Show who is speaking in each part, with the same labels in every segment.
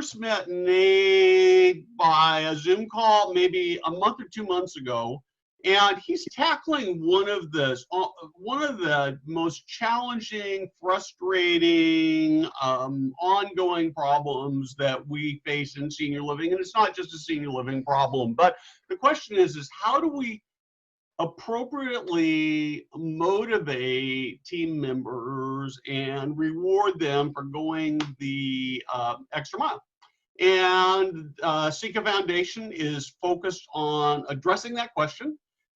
Speaker 1: first met Nate by a Zoom call maybe a month or 2 months ago, and he's tackling one of the most challenging, frustrating, ongoing problems that we face in senior living. And it's not just a senior living problem, but the question is how do we appropriately motivate team members and reward them for going the extra mile? And Ceca Foundation is focused on addressing that question.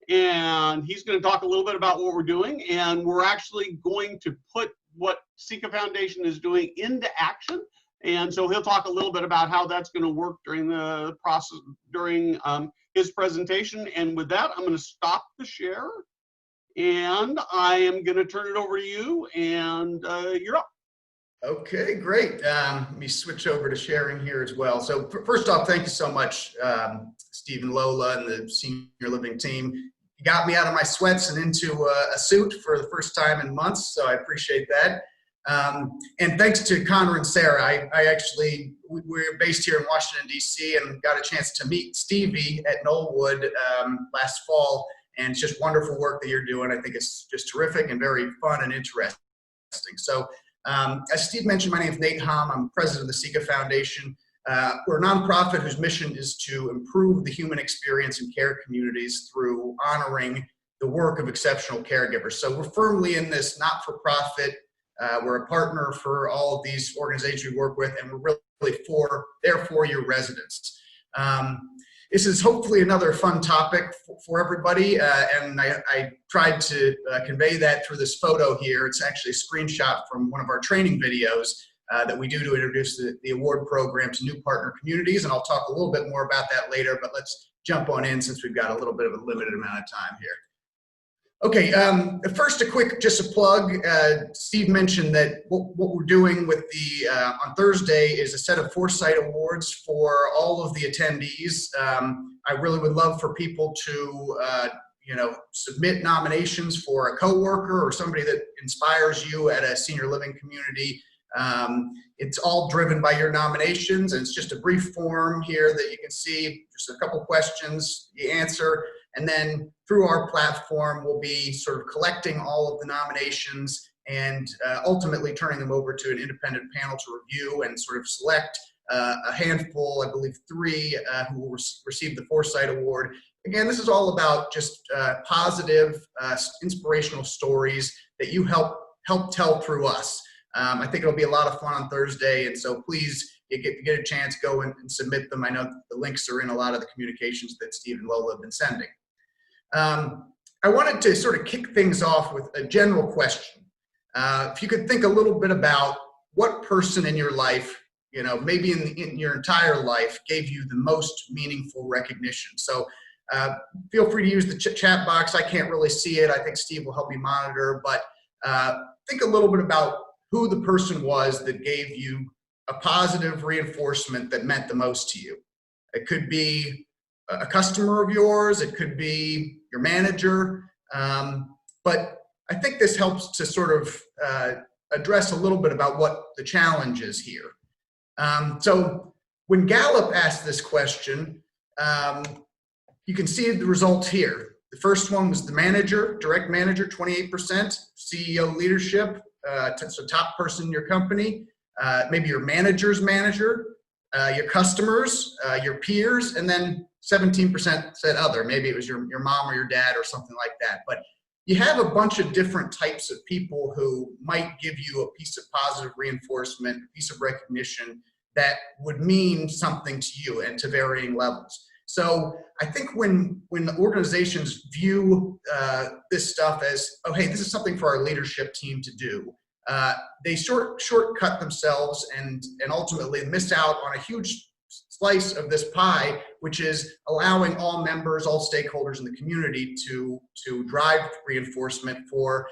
Speaker 1: And he's going to talk a little bit about what we're doing. And we're actually going to put what Ceca Foundation is doing into action. And so he'll talk a little bit about how that's going to work during the process, during his presentation. And with that, I'm going to stop the share. And I am going to turn it over to you. And you're up.
Speaker 2: Okay, great. Let me switch over to sharing here as well. So first off, thank you so much, Steve and Lola and the Senior Living team. You got me out of my sweats and into a suit for the first time in months, so I appreciate that. And thanks to Connor and Sarah. We're based here in Washington, D.C., and got a chance to meet Stevie at Knollwood last fall, and it's just wonderful work that you're doing. I think it's just terrific and very fun and interesting. So as Steve mentioned, my name is Nate Hamme. I'm president of the Ceca Foundation. We're a nonprofit whose mission is to improve the human experience in care communities through honoring the work of exceptional caregivers. So we're firmly in this not-for-profit. We're a partner for all of these organizations we work with, and we're really there for your residents. This is hopefully another fun topic for everybody, and I tried to convey that through this photo here. It's actually a screenshot from one of our training videos that we do to introduce the award program to new partner communities, and I'll talk a little bit more about that later, but let's jump on in since we've got a little bit of a limited amount of time here. Okay, first just a plug. Steve mentioned that what we're doing with the on Thursday is a set of Foresight Awards for all of the attendees. I really would love for people to submit nominations for a coworker or somebody that inspires you at a senior living community. It's all driven by your nominations, and it's just a brief form here that you can see. Just a couple questions you answer. And then through our platform, we'll be sort of collecting all of the nominations and ultimately turning them over to an independent panel to review and sort of select a handful, I believe 3, who will receive the Foresight Award. Again, this is all about just positive, inspirational stories that you help tell through us. I think it'll be a lot of fun on Thursday, and so please, you get a chance, go and submit them. I know the links are in a lot of the communications that Steve and Lola have been sending. I wanted to sort of kick things off with a general question. If you could think a little bit about what person in your life, maybe in your entire life, gave you the most meaningful recognition. So feel free to use the chat box. I can't really see it. I think Steve will help me monitor, but think a little bit about who the person was that gave you a positive reinforcement that meant the most to you. It could be a customer of yours, it could be your manager, but I think this helps to sort of address a little bit about what the challenge is here. So when Gallup asked this question, you can see the results here. The first one was the manager, direct manager, 28%, CEO leadership, so top person in your company, maybe your manager's manager, your customers, your peers, and then 17% said other. Maybe it was your mom or your dad or something like that. But you have a bunch of different types of people who might give you a piece of positive reinforcement, a piece of recognition that would mean something to you and to varying levels. So I think when organizations view this stuff as, oh, hey, this is something for our leadership team to do, they shortcut themselves and ultimately miss out on a huge slice of this pie, which is allowing all members, all stakeholders in the community to drive reinforcement for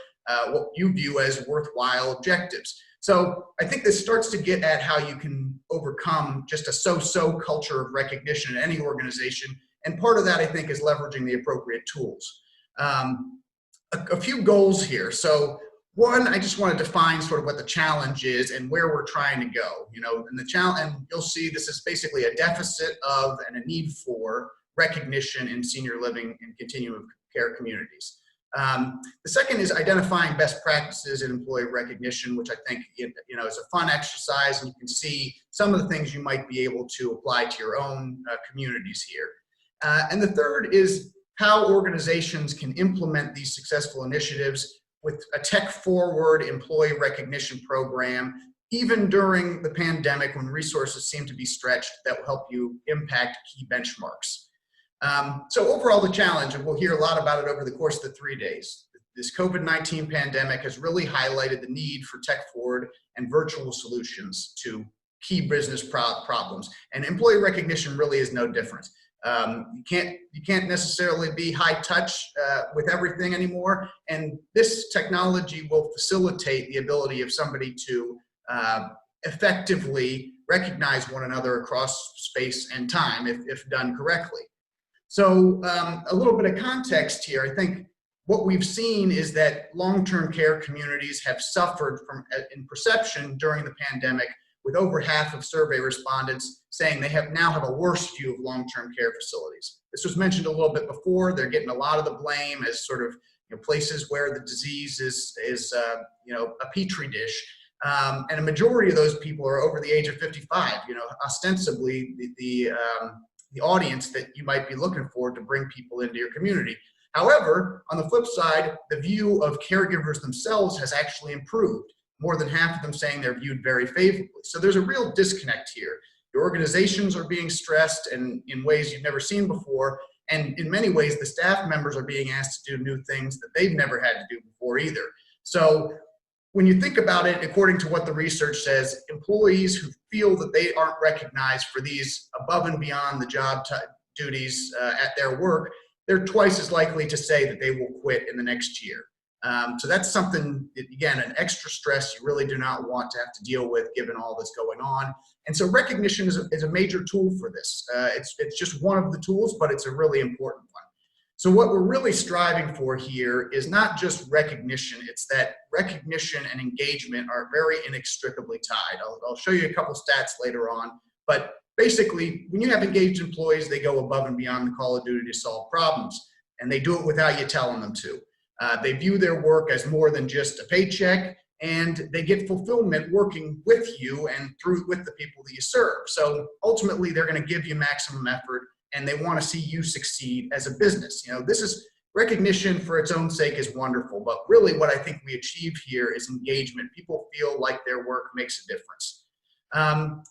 Speaker 2: what you view as worthwhile objectives. So I think this starts to get at how you can overcome just a so-so culture of recognition in any organization. And part of that, I think, is leveraging the appropriate tools. A few goals here. So One, I just want to define sort of what the challenge is and where we're trying to go. And the challenge, and you'll see this is basically a deficit of and a need for recognition in senior living and continuum of care communities. The second is identifying best practices in employee recognition, which I think is a fun exercise, and you can see some of the things you might be able to apply to your own communities here. And the third is how organizations can implement these successful initiatives with a tech-forward employee recognition program, even during the pandemic when resources seem to be stretched, that will help you impact key benchmarks. So overall, the challenge, and we'll hear a lot about it over the course of the 3 days, this COVID-19 pandemic has really highlighted the need for tech-forward and virtual solutions to key business problems. And employee recognition really is no different. You can't necessarily be high touch with everything anymore, and this technology will facilitate the ability of somebody to effectively recognize one another across space and time if done correctly. So a little bit of context here. I think what we've seen is that long-term care communities have suffered from, in perception during the pandemic, with over half of survey respondents saying they now have a worse view of long-term care facilities. This was mentioned a little bit before. They're getting a lot of the blame as sort of places where the disease is a petri dish. And a majority of those people are over the age of 55, ostensibly the audience that you might be looking for to bring people into your community. However, on the flip side, the view of caregivers themselves has actually improved. More than half of them saying they're viewed very favorably. So there's a real disconnect here. Your organizations are being stressed and in ways you've never seen before. And in many ways, the staff members are being asked to do new things that they've never had to do before either. So when you think about it, according to what the research says, employees who feel that they aren't recognized for these above and beyond the job duties at their work, they're twice as likely to say that they will quit in the next year. So that's something, again, an extra stress you really do not want to have to deal with given all this going on. And so recognition is a major tool for this. It's just one of the tools, but it's a really important one. So what we're really striving for here is not just recognition, it's that recognition and engagement are very inextricably tied. I'll show you a couple stats later on, but basically when you have engaged employees, they go above and beyond the call of duty to solve problems, and they do it without you telling them to. They view their work as more than just a paycheck, and they get fulfillment working with you and with the people that you serve. So ultimately, they're going to give you maximum effort, and they want to see you succeed as a business. This is recognition for its own sake is wonderful, but really what I think we achieve here is engagement. People feel like their work makes a difference.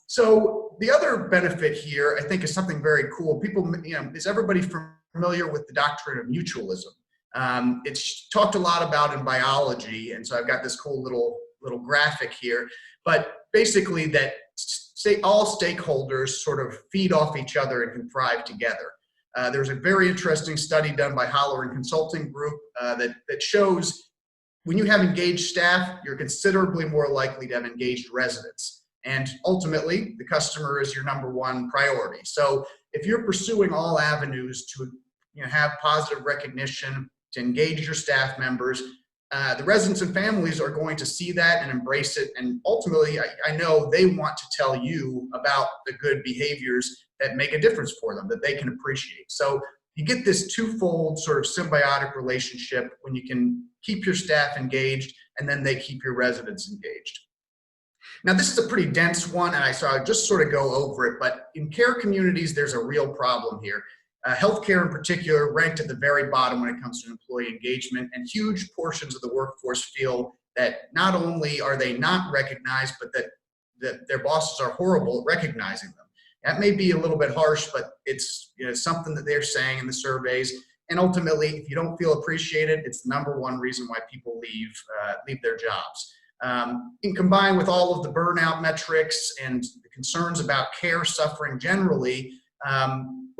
Speaker 2: So the other benefit here, I think, is something very cool. People, is everybody familiar with the doctrine of mutualism? It's talked a lot about in biology, and so I've got this cool little graphic here, but basically that all stakeholders sort of feed off each other and can thrive together. There's a very interesting study done by Holler and Consulting Group that shows when you have engaged staff, you're considerably more likely to have engaged residents. And ultimately, the customer is your number one priority. So if you're pursuing all avenues to have positive recognition, to engage your staff members, the residents and families are going to see that and embrace it. And ultimately, I know they want to tell you about the good behaviors that make a difference for them, that they can appreciate. So you get this twofold sort of symbiotic relationship when you can keep your staff engaged and then they keep your residents engaged. Now, this is a pretty dense one, and so I'll just sort of go over it, but in care communities, there's a real problem here. Healthcare in particular ranked at the very bottom when it comes to employee engagement, and huge portions of the workforce feel that not only are they not recognized, but that their bosses are horrible at recognizing them. That may be a little bit harsh, but it's something that they're saying in the surveys. And ultimately, if you don't feel appreciated, it's the number one reason why people leave their jobs. And combined with all of the burnout metrics and the concerns about care suffering generally,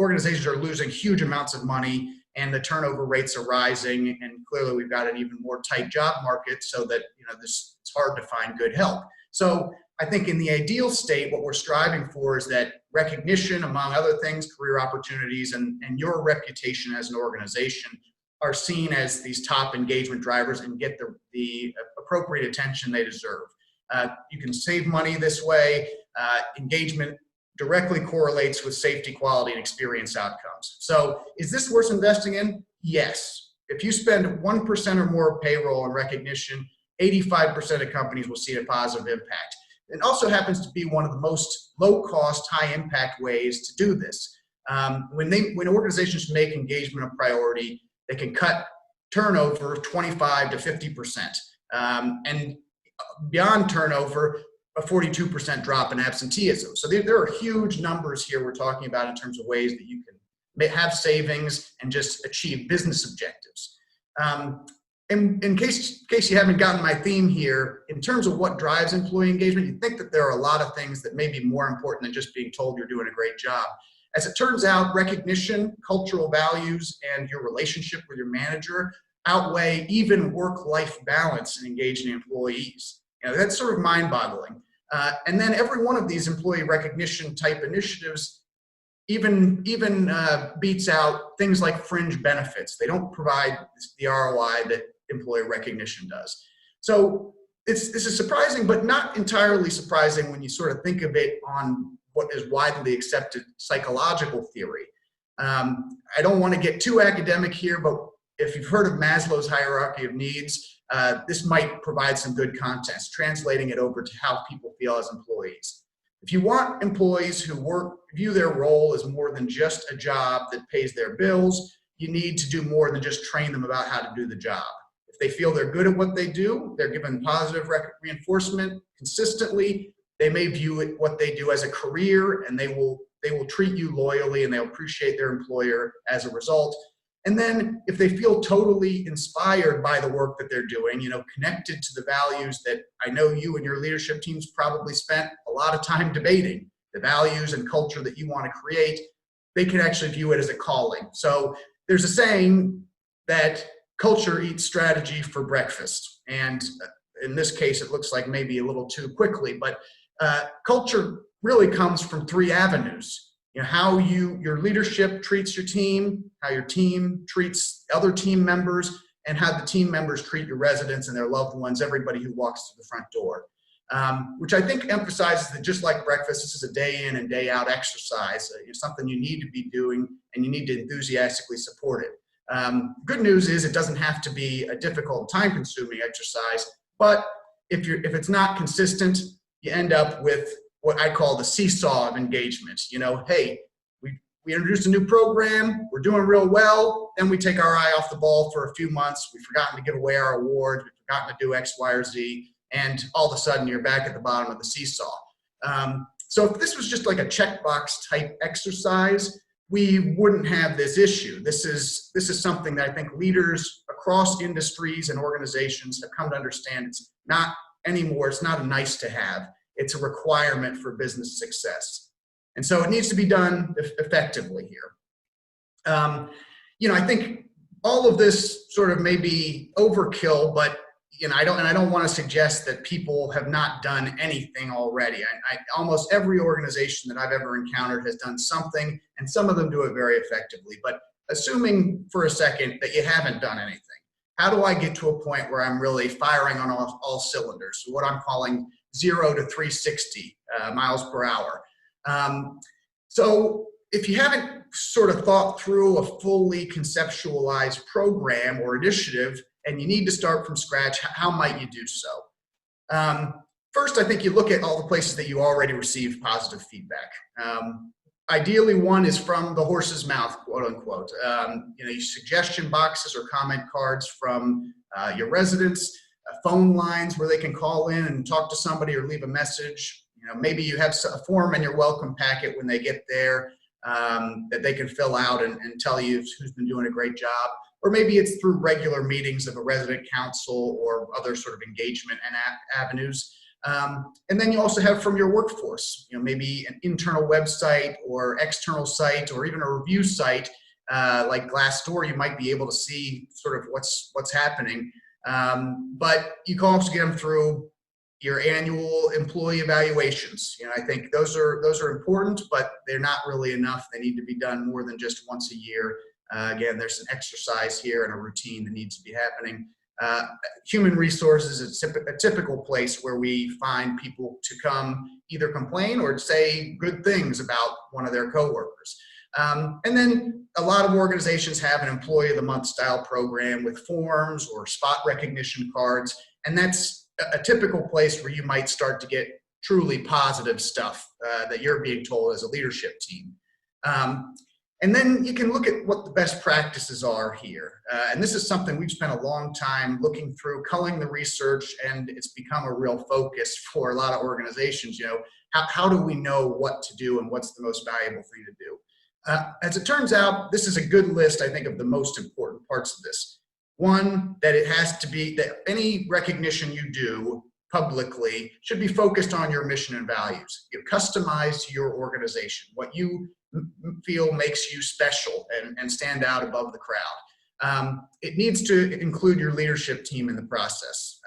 Speaker 2: organizations are losing huge amounts of money and the turnover rates are rising, and clearly we've got an even more tight job market, so that it's hard to find good help. So I think in the ideal state, what we're striving for is that recognition, among other things, career opportunities, and your reputation as an organization are seen as these top engagement drivers and get the appropriate attention they deserve. You can save money this way. Engagement directly correlates with safety, quality, and experience outcomes. So is this worth investing in? Yes. If you spend 1% or more of payroll on recognition, 85% of companies will see a positive impact. It also happens to be one of the most low-cost, high-impact ways to do this. When organizations make engagement a priority, they can cut turnover 25 to 50%. And beyond turnover, a 42% drop in absenteeism. So there are huge numbers here we're talking about in terms of ways that you can have savings and just achieve business objectives. In case you haven't gotten my theme here, in terms of what drives employee engagement, you think that there are a lot of things that may be more important than just being told you're doing a great job. As it turns out, recognition, cultural values, and your relationship with your manager outweigh even work-life balance in engaging employees. You know, that's sort of mind-boggling. And then every one of these employee recognition type initiatives even beats out things like fringe benefits. They don't provide the ROI that employee recognition does. So this is surprising, but not entirely surprising when you sort of think of it on what is widely accepted psychological theory. I don't want to get too academic here, but if you've heard of Maslow's hierarchy of needs, this might provide some good context, translating it over to how people feel as employees. If you want employees who view their role as more than just a job that pays their bills, you need to do more than just train them about how to do the job. If they feel they're good at what they do, they're given positive reinforcement consistently, they may view what they do as a career, and they will treat you loyally, and they'll appreciate their employer as a result. And then if they feel totally inspired by the work that they're doing, you know, connected to the values that I know you and your leadership teams probably spent a lot of time debating, the values and culture that you want to create, they can actually view it as a calling. So there's a saying that culture eats strategy for breakfast. And in this case, it looks like maybe a little too quickly, but culture really comes from three avenues. You know, how your leadership treats your team, how your team treats other team members, and how the team members treat your residents and their loved ones, everybody who walks through the front door. Which I think emphasizes that just like breakfast, this is a day in and day out exercise. It's something you need to be doing, and you need to enthusiastically support it. Good news is it doesn't have to be a difficult, time-consuming exercise, but if it's not consistent, you end up with what I call the seesaw of engagement. You know, hey, we introduced a new program, we're doing real well, then we take our eye off the ball for a few months, we've forgotten to give away our awards, we've forgotten to do X, Y, or Z, and all of a sudden you're back at the bottom of the seesaw. So if this was just like a checkbox type exercise, we wouldn't have this issue. This is something that I think leaders across industries and organizations have come to understand. It's not anymore, it's not a nice to have. It's a requirement for business success. And so it needs to be done effectively here. You know, I think all of this sort of may be overkill, but you know, I don't want to suggest that people have not done anything already. Almost every organization that I've ever encountered has done something, and some of them do it very effectively. But assuming for a second that you haven't done anything, how do I get to a point where I'm really firing on all cylinders? So what I'm calling 0 to 360 miles per hour. So if you haven't sort of thought through a fully conceptualized program or initiative, and you need to start from scratch, how might you do so? First, I think you look at all the places that you already received positive feedback. Ideally, one is from the horse's mouth, quote unquote. You know, suggestion boxes or comment cards from your residents, phone lines where they can call in and talk to somebody or leave a message. You know, maybe you have a form in your welcome packet when they get there that they can fill out and tell you who's been doing a great job. Or maybe it's through regular meetings of a resident council or other sort of engagement and avenues. And then you also have from your workforce, you know, maybe an internal website or external site or even a review site like Glassdoor. You might be able to see sort of what's happening. But you can also get them through your annual employee evaluations. You know, I think those are important, but they're not really enough. They need to be done more than just once a year. Again, there's an exercise here and a routine that needs to be happening. Human resources is a typical place where we find people to come either complain or say good things about one of their coworkers. And then a lot of organizations have an employee of the month style program with forms or spot recognition cards. And that's a typical place where you might start to get truly positive stuff that you're being told as a leadership team. And then you can look at what the best practices are here. And this is something we've spent a long time looking through, culling the research, and it's become a real focus for a lot of organizations. How do we know what to do and what's the most valuable thing to do? As it turns out, this is a good list, I think, of the most important parts of this. One, that it has to be that any recognition you do publicly should be focused on your mission and values. You're customized to your organization, what you feel makes you special and stand out above the crowd. It needs to include your leadership team in the process.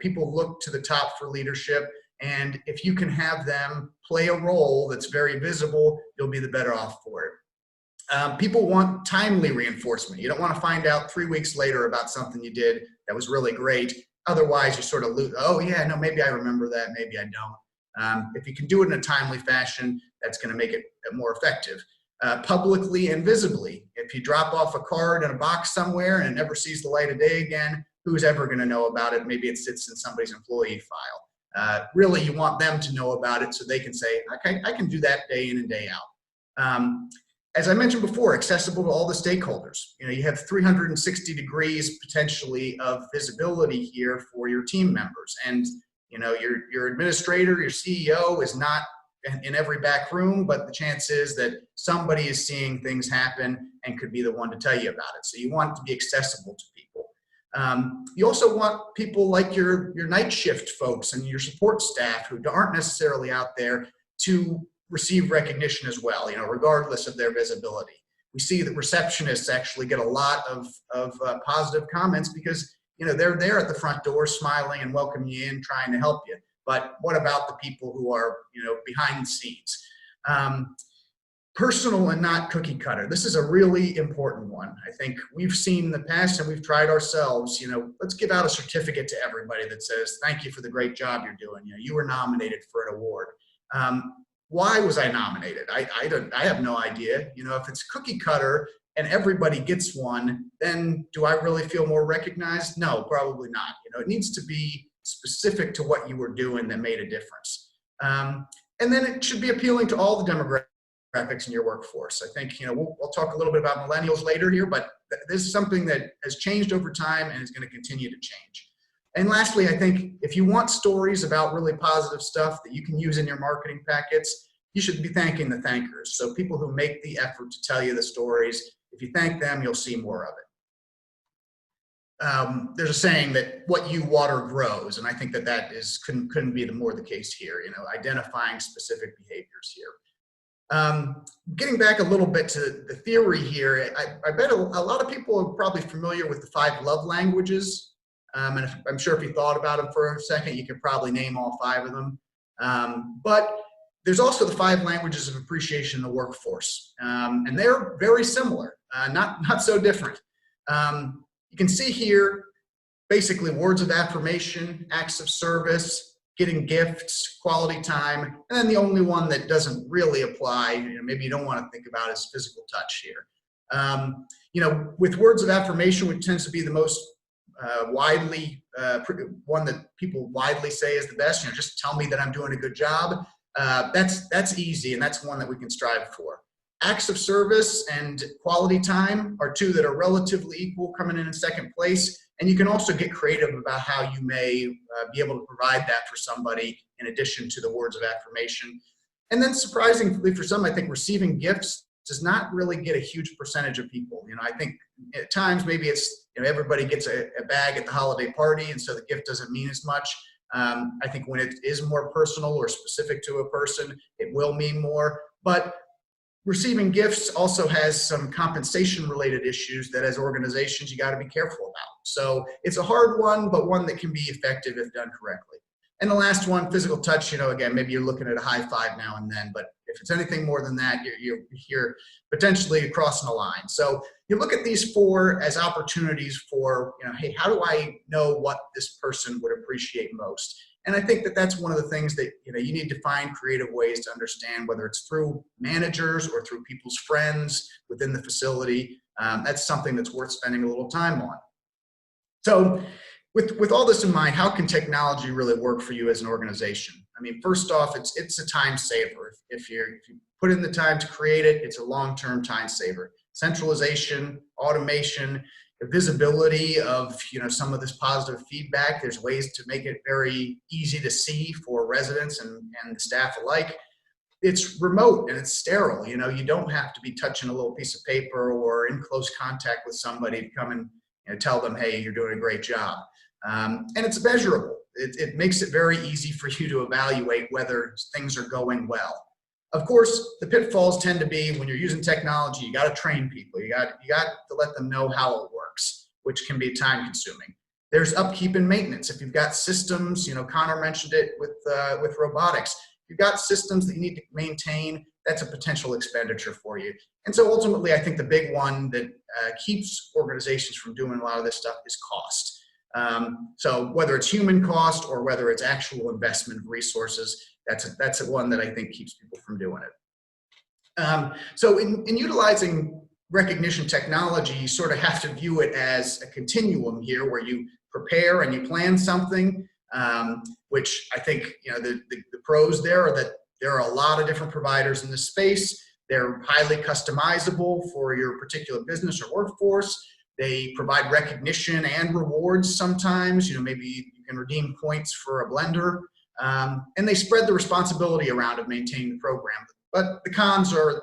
Speaker 2: People look to the top for leadership, and if you can have them play a role that's very visible, you'll be the better off for it. People want timely reinforcement. You don't want to find out 3 weeks later about something you did that was really great. Otherwise, you sort of lose, oh yeah, no, maybe I remember that, maybe I don't. If you can do it in a timely fashion, that's going to make it more effective. Publicly and visibly. If you drop off a card in a box somewhere and it never sees the light of day again, who's ever going to know about it? Maybe it sits in somebody's employee file. Really, you want them to know about it so they can say, okay, I can do that day in and day out. As I mentioned before, accessible to all the stakeholders. You have 360 degrees potentially of visibility here for your team members. And your administrator, your CEO is not in every back room, but the chance is that somebody is seeing things happen and could be the one to tell you about it. So you want it to be accessible to people. You also want people like your night shift folks and your support staff who aren't necessarily out there to receive recognition as well, regardless of their visibility. We see that receptionists actually get a lot of positive comments because they're there at the front door smiling and welcoming you in, trying to help you. But what about the people who are, behind the scenes? Personal and not cookie cutter. This is a really important one. I think we've seen in the past and we've tried ourselves, let's give out a certificate to everybody that says, thank you for the great job you're doing. You were nominated for an award. Why was I nominated? I have no idea. If it's cookie cutter and everybody gets one, then do I really feel more recognized? No, probably not. It needs to be specific to what you were doing that made a difference. And then it should be appealing to all the demographics in your workforce. I think, we'll talk a little bit about millennials later here, but this is something that has changed over time and is going to continue to change. And lastly, I think if you want stories about really positive stuff that you can use in your marketing packets, you should be thanking the thankers. So people who make the effort to tell you the stories, if you thank them, you'll see more of it. There's a saying that what you water grows, and I think that couldn't be more the case here, identifying specific behaviors here. Getting back a little bit to the theory here, I bet a lot of people are probably familiar with the 5 love languages. And I'm sure if you thought about them for a second, you could probably name all 5 of them. But there's also the 5 languages of appreciation in the workforce. And they're very similar, not so different. You can see here, basically words of affirmation, acts of service, getting gifts, quality time, and then the only one that doesn't really apply, maybe you don't want to think about is physical touch here. With words of affirmation, which tends to be the most widely, one that people widely say is the best, just tell me that I'm doing a good job. That's easy, and that's one that we can strive for. Acts of service and quality time are 2 that are relatively equal, coming in second place. And you can also get creative about how you may be able to provide that for somebody in addition to the words of affirmation. And then surprisingly for some, I think receiving gifts does not really get a huge percentage of people. I think at times maybe it's, everybody gets a bag at the holiday party, and so the gift doesn't mean as much. I think when it is more personal or specific to a person, it will mean more. But receiving gifts also has some compensation related issues that as organizations you got to be careful about. So it's a hard one, but one that can be effective if done correctly. And the last one, physical touch, again, maybe you're looking at a high five now and then, but If it's anything more than that, you're potentially crossing a line. So you look at these 4 as opportunities for, hey, how do I know what this person would appreciate most? And I think that that's one of the things that, you need to find creative ways to understand, whether it's through managers or through people's friends within the facility. That's something that's worth spending a little time on. So with all this in mind, how can technology really work for you as an organization? I mean, first off, it's a time saver. If you put in the time to create it, it's a long-term time saver. Centralization, automation, the visibility of some of this positive feedback. There's ways to make it very easy to see for residents and the staff alike. It's remote and it's sterile. You don't have to be touching a little piece of paper or in close contact with somebody to come and tell them, hey, you're doing a great job. And it's measurable. It makes it very easy for you to evaluate whether things are going well. Of course, the pitfalls tend to be when you're using technology, you got to train people. You got to let them know how it works, which can be time consuming. There's upkeep and maintenance. If you've got systems, Connor mentioned it with robotics. If you've got systems that you need to maintain, that's a potential expenditure for you. And so ultimately, I think the big one that keeps organizations from doing a lot of this stuff is cost. So whether it's human cost or whether it's actual investment of resources, that's the one that I think keeps people from doing it. So in utilizing recognition technology, you sort of have to view it as a continuum here, where you prepare and you plan something, which I think the pros there are that there are a lot of different providers in this space. They're highly customizable for your particular business or workforce. They provide recognition and rewards sometimes. Maybe you can redeem points for a blender. And they spread the responsibility around of maintaining the program. But the cons are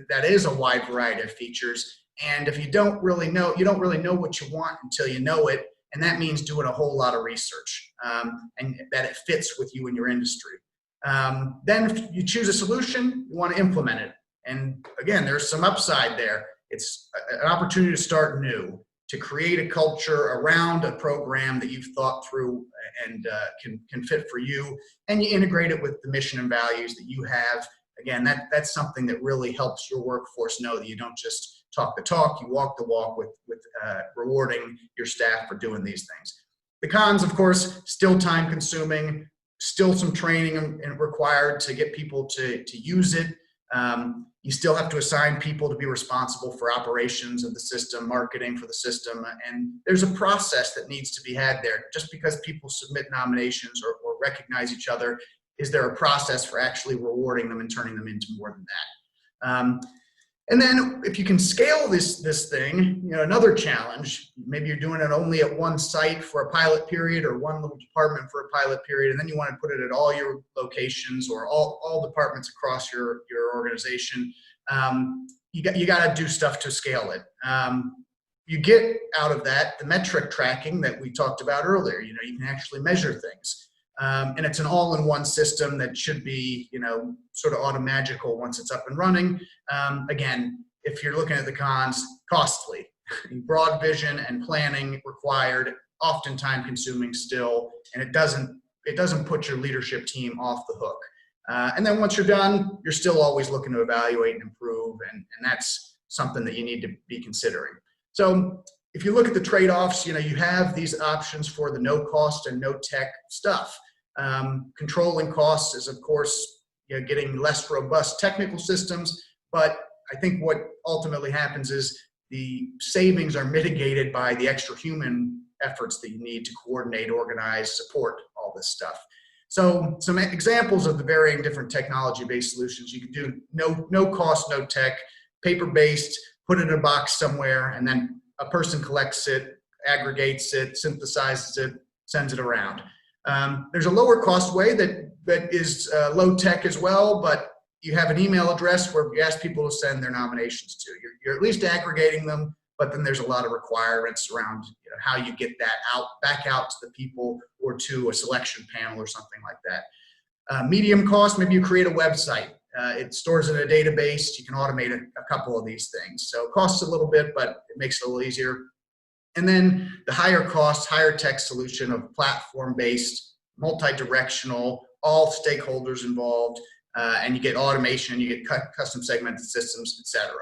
Speaker 2: that is a wide variety of features. And if you don't really know what you want until you know it. And that means doing a whole lot of research and that it fits with you and your industry. Then if you choose a solution, you want to implement it. And again, there's some upside there. It's an opportunity to start new, to create a culture around a program that you've thought through and can fit for you, and you integrate it with the mission and values that you have. Again, that's something that really helps your workforce know that you don't just talk the talk, you walk the walk with rewarding your staff for doing these things. The cons, of course, still time consuming, still some training required to get people to use it. You still have to assign people to be responsible for operations of the system, marketing for the system, and there's a process that needs to be had there. Just because people submit nominations or recognize each other, is there a process for actually rewarding them and turning them into more than that? And then if you can scale this thing, another challenge, maybe you're doing it only at one site for a pilot period or one little department for a pilot period, and then you want to put it at all your locations or all departments across your organization. You got to do stuff to scale it. You get out of that the metric tracking that we talked about earlier. You can actually measure things. And it's an all-in-one system that should be, sort of automagical once it's up and running. Again, if you're looking at the cons, costly, broad vision and planning required, often time-consuming still, and it doesn't put your leadership team off the hook. And then once you're done, you're still always looking to evaluate and improve, and that's something that you need to be considering. So if you look at the trade-offs, you have these options for the no cost and no tech stuff. Controlling costs is, of course, getting less robust technical systems, but I think what ultimately happens is the savings are mitigated by the extra human efforts that you need to coordinate, organize, support all this stuff. So some examples of the varying different technology-based solutions: you can do no cost, no tech, paper-based, put it in a box somewhere, and then a person collects it, aggregates it, synthesizes it, sends it around. There's a lower cost way that is low tech as well, but you have an email address where you ask people to send their nominations to. You're at least aggregating them, but then there's a lot of requirements around how you get that back out to the people or to a selection panel or something like that. Medium cost, maybe you create a website. It stores in a database. You can automate a couple of these things. So it costs a little bit, but it makes it a little easier. And then the higher cost, higher tech solution of platform-based, multi-directional, all stakeholders involved, and you get automation, you get custom segmented systems, etc.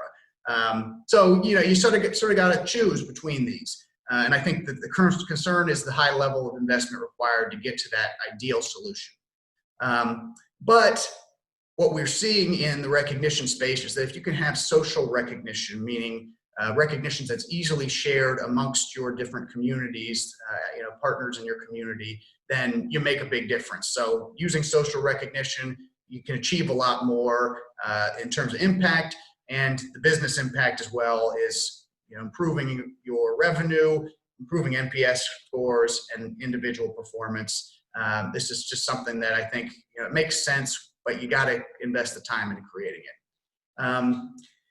Speaker 2: So you sort of got to choose between these. And I think that the current concern is the high level of investment required to get to that ideal solution. But what we're seeing in the recognition space is that if you can have social recognition, meaning recognition that's easily shared amongst your different communities, partners in your community, then you make a big difference. So using social recognition, you can achieve a lot more in terms of impact, and the business impact as well is improving your revenue, improving NPS scores, and individual performance. This is just something that I think it makes sense, but you got to invest the time into creating it.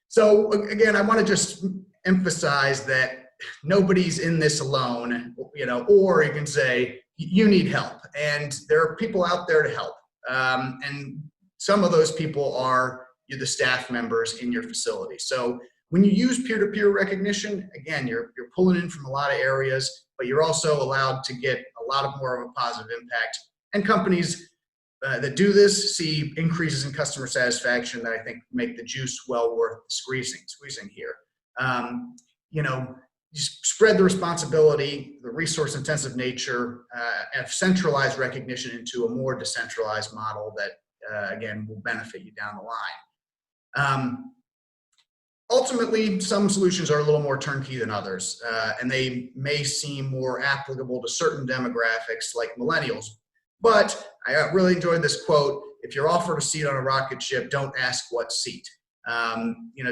Speaker 2: So again, I want to just emphasize that nobody's in this alone, or you can say you need help, and there are people out there to help. And some of those people are the staff members in your facility. So when you use peer-to-peer recognition, again, you're pulling in from a lot of areas, but you're also allowed to get a lot more of a positive impact. And companies that do this see increases in customer satisfaction that I think make the juice well worth squeezing here. You spread the responsibility, the resource-intensive nature, and centralized recognition into a more decentralized model that, again, will benefit you down the line. Ultimately, some solutions are a little more turnkey than others, and they may seem more applicable to certain demographics like millennials. But I really enjoyed this quote: if you're offered a seat on a rocket ship, don't ask what seat.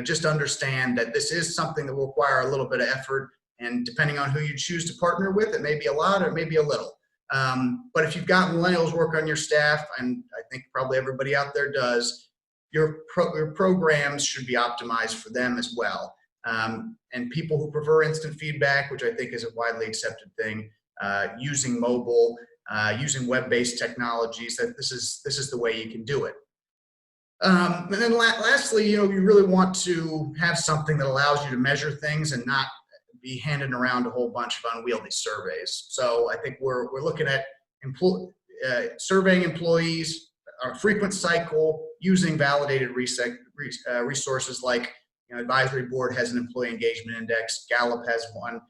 Speaker 2: Just understand that this is something that will require a little bit of effort, and depending on who you choose to partner with, it may be a lot or it may be a little. But if you've got millennials work on your staff, and I think probably everybody out there does, your programs should be optimized for them as well. And people who prefer instant feedback, which I think is a widely accepted thing, using mobile, using web-based technologies, that this is the way you can do it. And then lastly, you really want to have something that allows you to measure things and not be handing around a whole bunch of unwieldy surveys. So I think we're looking at surveying employees, a frequent cycle, using validated resources like Advisory Board has an employee engagement index, Gallup has one,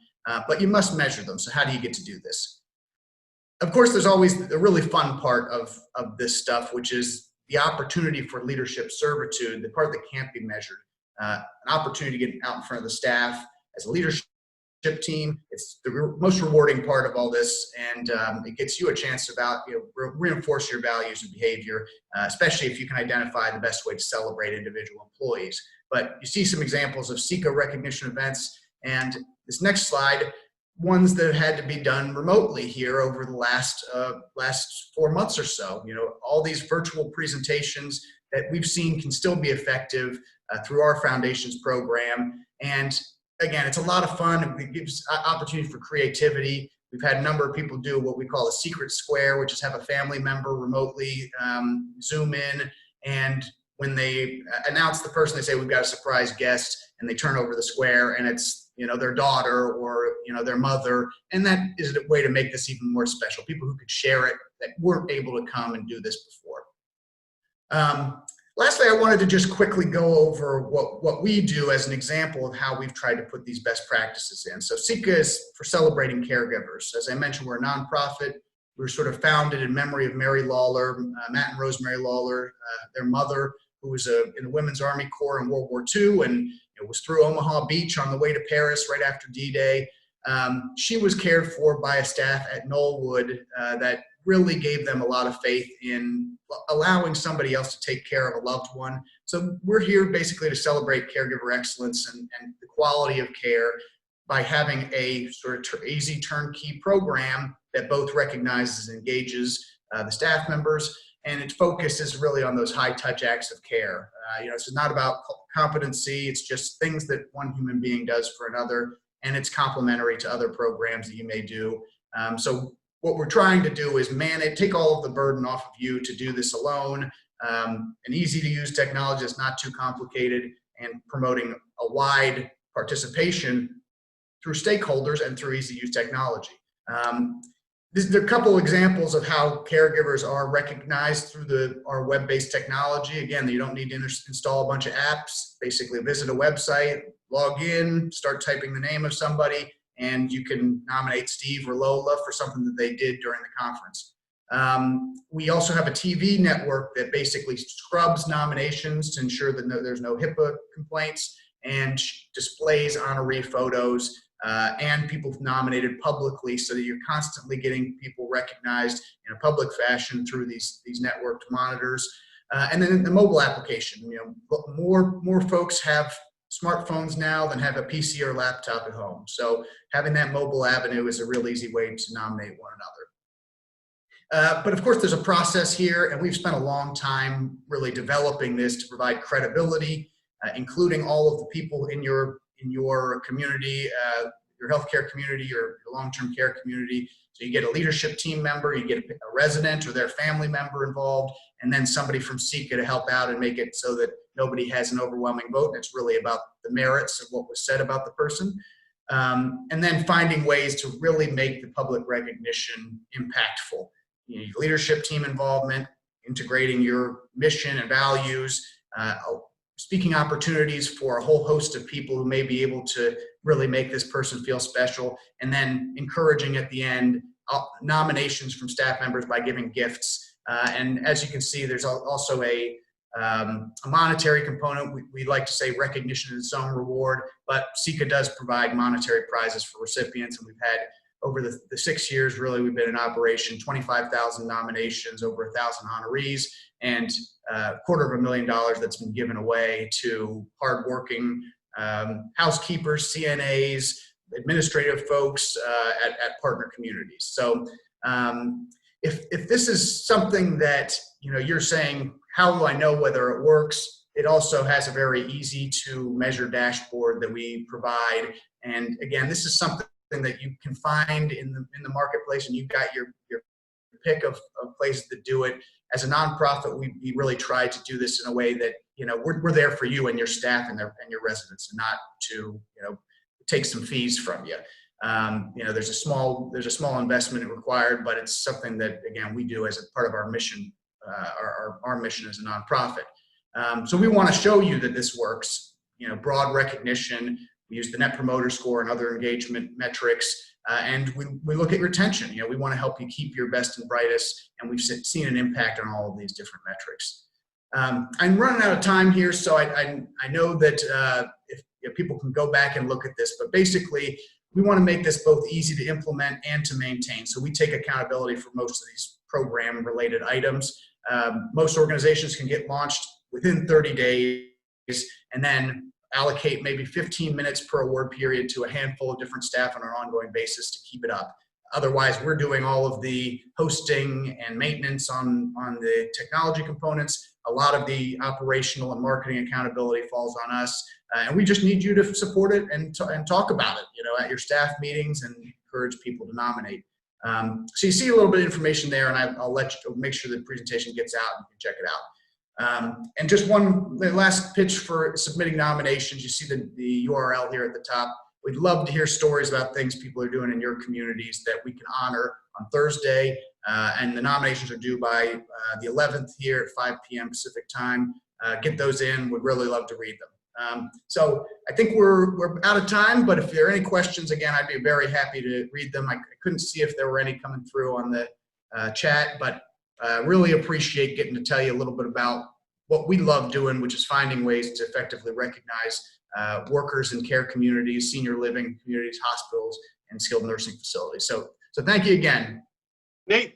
Speaker 2: but you must measure them. So how do you get to do this? Of course, there's always a really fun part of this stuff, which is the opportunity for leadership servitude, the part that can't be measured. An opportunity to get out in front of the staff as a leadership team. It's the most rewarding part of all this, and it gets you a chance to reinforce your values and behavior, especially if you can identify the best way to celebrate individual employees. But you see some examples of Ceca recognition events, and this next slide, ones that had to be done remotely here over the last 4 months or so. All these virtual presentations that we've seen can still be effective through our foundation's program. And again, it's a lot of fun. It gives opportunity for creativity. We've had a number of people do what we call a secret square, which is have a family member remotely Zoom in, and when they announce the person, they say, we've got a surprise guest, and they turn over the square, and it's their daughter or their mother, and that is a way to make this even more special. People who could share it that weren't able to come and do this before. Lastly, I wanted to just quickly go over what we do as an example of how we've tried to put these best practices in. So Ceca is for celebrating caregivers. As I mentioned, we're a nonprofit. We were sort of founded in memory of Mary Lawler, Matt and Rosemary Lawler, their mother, who was in the Women's Army Corps in World War II, and it was through Omaha Beach on the way to Paris right after D-Day. She was cared for by a staff at Knollwood that really gave them a lot of faith in allowing somebody else to take care of a loved one. So we're here basically to celebrate caregiver excellence and the quality of care by having a sort of easy turnkey program that both recognizes and engages the staff members, and its focus is really on those high-touch acts of care. It's not about competency, it's just things that one human being does for another, and it's complementary to other programs that you may do. So what we're trying to do is take all of the burden off of you to do this alone, an easy-to-use technology that's not too complicated, and promoting a wide participation through stakeholders and through easy-to-use technology. There are a couple examples of how caregivers are recognized through our web-based technology. Again, you don't need to install a bunch of apps. Basically, visit a website, log in, start typing the name of somebody, and you can nominate Steve or Lola for something that they did during the conference. We also have a TV network that basically scrubs nominations to ensure that there's no HIPAA complaints, and displays honoree photos and people nominated publicly, so that you're constantly getting people recognized in a public fashion through these networked monitors. And then the mobile application, more folks have smartphones now than have a PC or laptop at home. So having that mobile avenue is a real easy way to nominate one another. But of course, there's a process here, and we've spent a long time really developing this to provide credibility, including all of the people in your community, your healthcare community, your long-term care community. So you get a leadership team member, you get a resident or their family member involved, and then somebody from Ceca to help out and make it so that nobody has an overwhelming vote. And it's really about the merits of what was said about the person. And then finding ways to really make the public recognition impactful. Leadership team involvement, integrating your mission and values, speaking opportunities for a whole host of people who may be able to really make this person feel special, and then encouraging at the end nominations from staff members by giving gifts. And as you can see, there's also a monetary component. We like to say recognition is its own reward, but Ceca does provide monetary prizes for recipients, and we've had over the 6 years, really, we've been in operation, 25,000 nominations, over 1,000 honorees, and $250,000 that's been given away to hardworking housekeepers, CNAs, administrative folks at partner communities. So if this is something that you're saying, how do I know whether it works? It also has a very easy to measure dashboard that we provide. And again, this is something that you can find in the marketplace, and you've got your pick of places that do it. As a nonprofit, we really try to do this in a way that we're there for you and your staff and your residents, and not to take some fees from you. There's a small investment required, but it's something that again we do as a part of our mission, our mission as a nonprofit. So we want to show you that this works. Broad recognition. We use the Net Promoter Score and other engagement metrics, and we look at retention. We want to help you keep your best and brightest, and we've seen an impact on all of these different metrics. I'm running out of time here, so I know that if people can go back and look at this, but basically we want to make this both easy to implement and to maintain. So we take accountability for most of these program-related items. Most organizations can get launched within 30 days, and then allocate maybe 15 minutes per award period to a handful of different staff on an ongoing basis to keep it up. Otherwise, we're doing all of the hosting and maintenance on the technology components. A lot of the operational and marketing accountability falls on us, and we just need you to support it and talk about it, at your staff meetings, and encourage people to nominate. So you see a little bit of information there, and I'll let you make sure the presentation gets out and you can check it out. And just the last pitch for submitting nominations. You see the URL here at the top. We'd love to hear stories about things people are doing in your communities that we can honor on Thursday. And the nominations are due by the 11th here at 5 p.m. Pacific time. Get those in. Would really love to read them. So I think we're out of time, but if there are any questions, again, I'd be very happy to read them. I couldn't see if there were any coming through on the chat, but really appreciate getting to tell you a little bit about what we love doing, which is finding ways to effectively recognize workers in care communities, senior living communities, hospitals, and skilled nursing facilities. So thank you again.
Speaker 1: Nate,